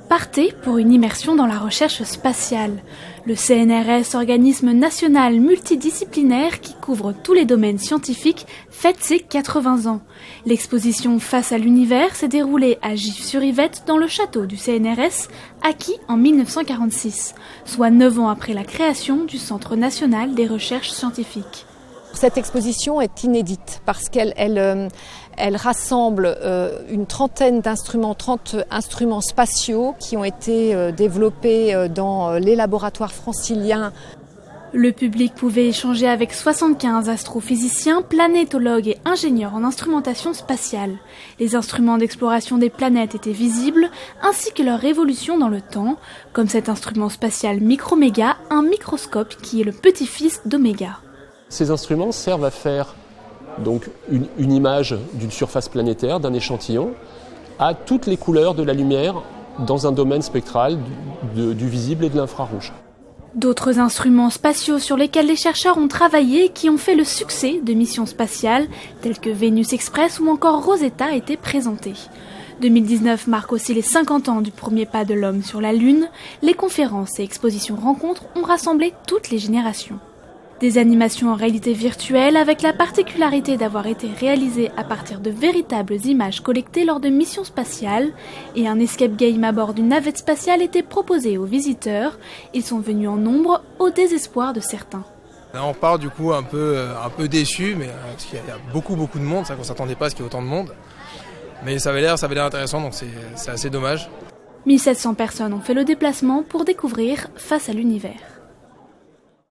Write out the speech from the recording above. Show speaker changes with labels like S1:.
S1: Partez pour une immersion dans la recherche spatiale. Le CNRS, organisme national multidisciplinaire qui couvre tous les domaines scientifiques, fête ses 80 ans. L'exposition Face à l'univers s'est déroulée à Gif-sur-Yvette dans le château du CNRS, acquis en 1946, soit 9 ans après la création du Centre national des recherches scientifiques.
S2: Cette exposition est inédite parce qu'elle rassemble une trentaine d'instruments, 30 instruments spatiaux qui ont été développés dans les laboratoires franciliens.
S1: Le public pouvait échanger avec 75 astrophysiciens, planétologues et ingénieurs en instrumentation spatiale. Les instruments d'exploration des planètes étaient visibles, ainsi que leur évolution dans le temps, comme cet instrument spatial Microméga, un microscope qui est le petit-fils d'Oméga.
S3: Ces instruments servent à faire donc une image d'une surface planétaire, d'un échantillon, à toutes les couleurs de la lumière dans un domaine spectral du visible et de l'infrarouge.
S1: D'autres instruments spatiaux sur lesquels les chercheurs ont travaillé et qui ont fait le succès de missions spatiales, telles que Vénus Express ou encore Rosetta, étaient présentés. 2019 marque aussi les 50 ans du premier pas de l'homme sur la Lune. Les conférences et expositions rencontres ont rassemblé toutes les générations. Des animations en réalité virtuelle avec la particularité d'avoir été réalisées à partir de véritables images collectées lors de missions spatiales et un escape game à bord d'une navette spatiale était proposé aux visiteurs. Ils sont venus en nombre au désespoir de certains.
S4: Là, on part du coup un peu déçu, mais parce qu'il y a beaucoup de monde, ça qu'on s'attendait pas à ce qu'il y ait autant de monde. Mais ça avait l'air intéressant, donc c'est assez dommage.
S1: 1700 personnes ont fait le déplacement pour découvrir Face à l'univers.